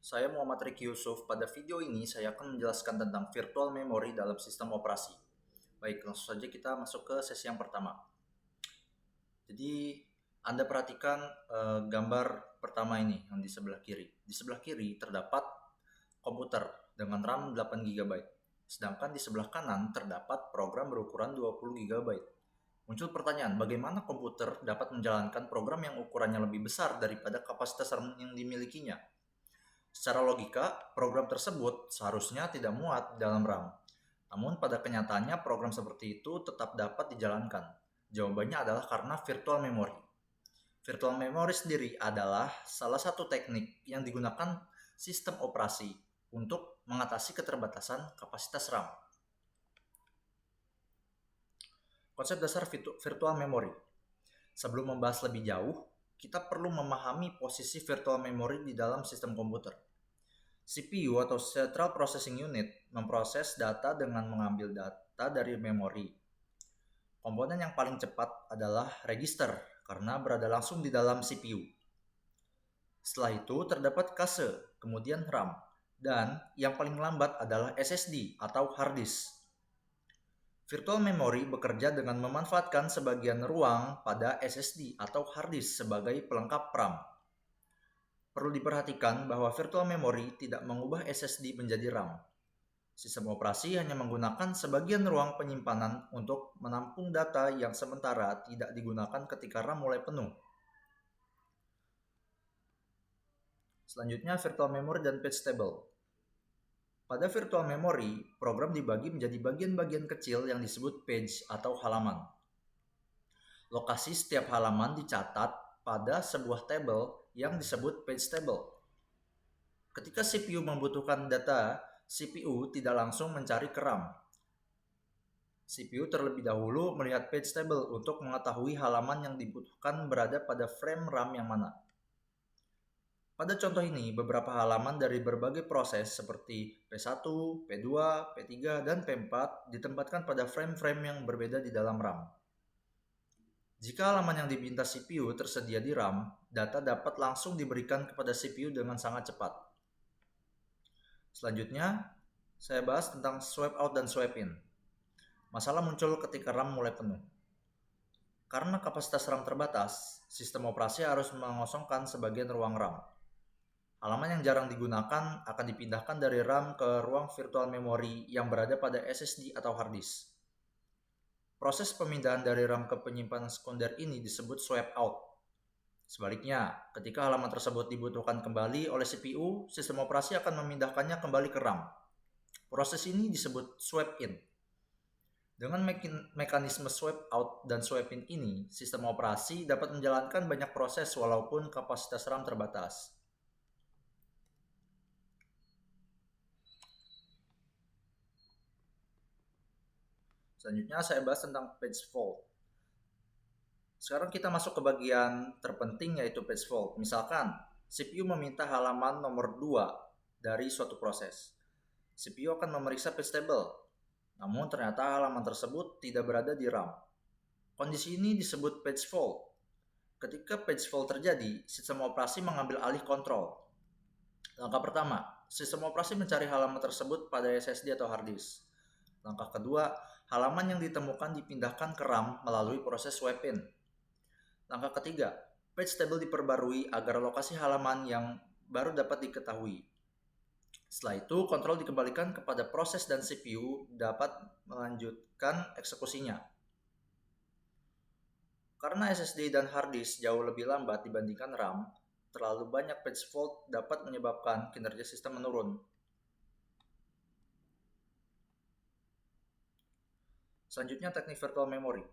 Saya Muhammad Riki Yusuf. Pada video ini saya akan menjelaskan tentang virtual memory dalam sistem operasi. Baik, langsung saja kita masuk ke sesi yang pertama. Jadi, Anda perhatikan gambar pertama ini yang di sebelah kiri. Di sebelah kiri terdapat komputer dengan RAM 8 GB. Sedangkan di sebelah kanan terdapat program berukuran 20 GB. Muncul pertanyaan, bagaimana komputer dapat menjalankan program yang ukurannya lebih besar daripada kapasitas RAM yang dimilikinya? Secara logika, program tersebut seharusnya tidak muat dalam RAM. Namun pada kenyataannya program seperti itu tetap dapat dijalankan. Jawabannya adalah karena virtual memory. Virtual memory sendiri adalah salah satu teknik yang digunakan sistem operasi untuk mengatasi keterbatasan kapasitas RAM. Konsep dasar virtual memory. Sebelum membahas lebih jauh, kita perlu memahami posisi virtual memory di dalam sistem komputer. CPU atau Central Processing Unit memproses data dengan mengambil data dari memori. Komponen yang paling cepat adalah register karena berada langsung di dalam CPU. Setelah itu terdapat cache, kemudian RAM, dan yang paling lambat adalah SSD atau hard disk. Virtual memory bekerja dengan memanfaatkan sebagian ruang pada SSD atau hard disk sebagai pelengkap RAM. Perlu diperhatikan bahwa virtual memory tidak mengubah SSD menjadi RAM. Sistem operasi hanya menggunakan sebagian ruang penyimpanan untuk menampung data yang sementara tidak digunakan ketika RAM mulai penuh. Selanjutnya, virtual memory dan page table. Pada virtual memory, program dibagi menjadi bagian-bagian kecil yang disebut page atau halaman. Lokasi setiap halaman dicatat pada sebuah table yang disebut page table. Ketika CPU membutuhkan data, CPU tidak langsung mencari ke RAM. CPU terlebih dahulu melihat page table untuk mengetahui halaman yang dibutuhkan berada pada frame RAM yang mana. Pada contoh ini, beberapa halaman dari berbagai proses seperti P1, P2, P3, dan P4 ditempatkan pada frame-frame yang berbeda di dalam RAM. Jika halaman yang dipinta CPU tersedia di RAM, data dapat langsung diberikan kepada CPU dengan sangat cepat. Selanjutnya, saya bahas tentang swipe out dan swipe in. Masalah muncul ketika RAM mulai penuh. Karena kapasitas RAM terbatas, sistem operasi harus mengosongkan sebagian ruang RAM. Halaman yang jarang digunakan akan dipindahkan dari RAM ke ruang virtual memory yang berada pada SSD atau hard disk. Proses pemindahan dari RAM ke penyimpanan sekunder ini disebut swipe out. Sebaliknya, ketika halaman tersebut dibutuhkan kembali oleh CPU, sistem operasi akan memindahkannya kembali ke RAM. Proses ini disebut swipe in. Dengan mekanisme swipe out dan swipe in ini, sistem operasi dapat menjalankan banyak proses walaupun kapasitas RAM terbatas. Selanjutnya saya bahas tentang page fault. Sekarang kita masuk ke bagian terpenting yaitu page fault. Misalkan CPU meminta halaman nomor 2 dari suatu proses. CPU akan memeriksa page table, namun ternyata halaman tersebut tidak berada di RAM. Kondisi ini disebut page fault. Ketika page fault terjadi, sistem operasi mengambil alih kontrol. Langkah pertama, sistem operasi mencari halaman tersebut pada SSD atau hard disk. Langkah kedua, halaman yang ditemukan dipindahkan ke RAM melalui proses swipe in. Langkah ketiga, page table diperbarui agar lokasi halaman yang baru dapat diketahui. Setelah itu, kontrol dikembalikan kepada proses dan CPU dapat melanjutkan eksekusinya. Karena SSD dan hard disk jauh lebih lambat dibandingkan RAM, terlalu banyak page fault dapat menyebabkan kinerja sistem menurun. Selanjutnya, teknik virtual memory.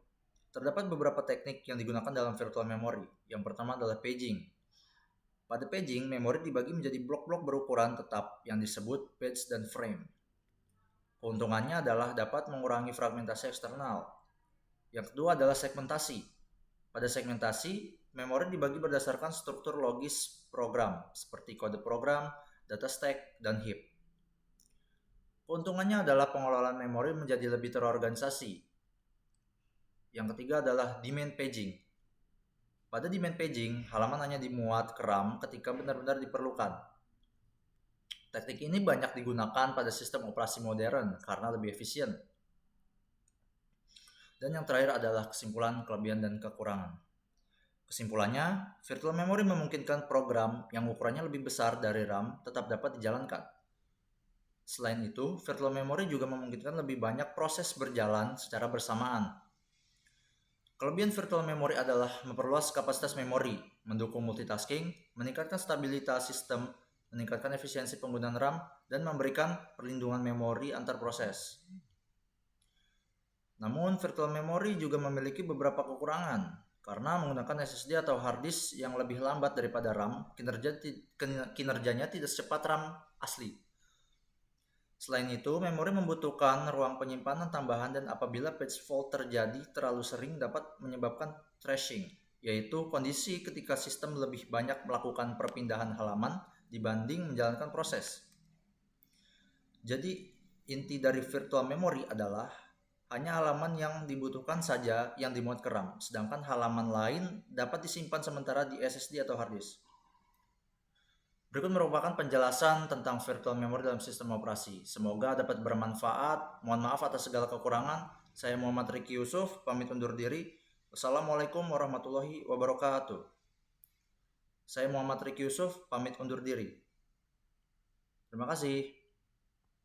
Terdapat beberapa teknik yang digunakan dalam virtual memory. Yang pertama adalah paging. Pada paging, memori dibagi menjadi blok-blok berukuran tetap yang disebut page dan frame. Keuntungannya adalah dapat mengurangi fragmentasi eksternal. Yang kedua adalah segmentasi. Pada segmentasi, memori dibagi berdasarkan struktur logis program, seperti kode program, data stack, dan heap. Keuntungannya adalah pengelolaan memori menjadi lebih terorganisasi. Yang ketiga adalah demand paging. Pada demand paging, halaman hanya dimuat ke RAM ketika benar-benar diperlukan. Teknik ini banyak digunakan pada sistem operasi modern karena lebih efisien. Dan yang terakhir adalah kesimpulan, kelebihan, dan kekurangan. Kesimpulannya, virtual memory memungkinkan program yang ukurannya lebih besar dari RAM tetap dapat dijalankan. Selain itu, virtual memory juga memungkinkan lebih banyak proses berjalan secara bersamaan. Kelebihan virtual memory adalah memperluas kapasitas memori, mendukung multitasking, meningkatkan stabilitas sistem, meningkatkan efisiensi penggunaan RAM, dan memberikan perlindungan memori antar proses. Namun, virtual memory juga memiliki beberapa kekurangan. Karena menggunakan SSD atau hard disk yang lebih lambat daripada RAM, kinerjanya tidak secepat RAM asli. Selain itu, memori membutuhkan ruang penyimpanan tambahan dan apabila page fault terjadi terlalu sering dapat menyebabkan thrashing, yaitu kondisi ketika sistem lebih banyak melakukan perpindahan halaman dibanding menjalankan proses. Jadi, inti dari virtual memory adalah hanya halaman yang dibutuhkan saja yang dimuat ke RAM, sedangkan halaman lain dapat disimpan sementara di SSD atau hard disk. Berikut merupakan penjelasan tentang virtual memory dalam sistem operasi. Semoga dapat bermanfaat. Mohon maaf atas segala kekurangan. Saya Muhammad Riki Yusuf, pamit undur diri. Wassalamualaikum warahmatullahi wabarakatuh. Saya Muhammad Riki Yusuf, pamit undur diri. Terima kasih.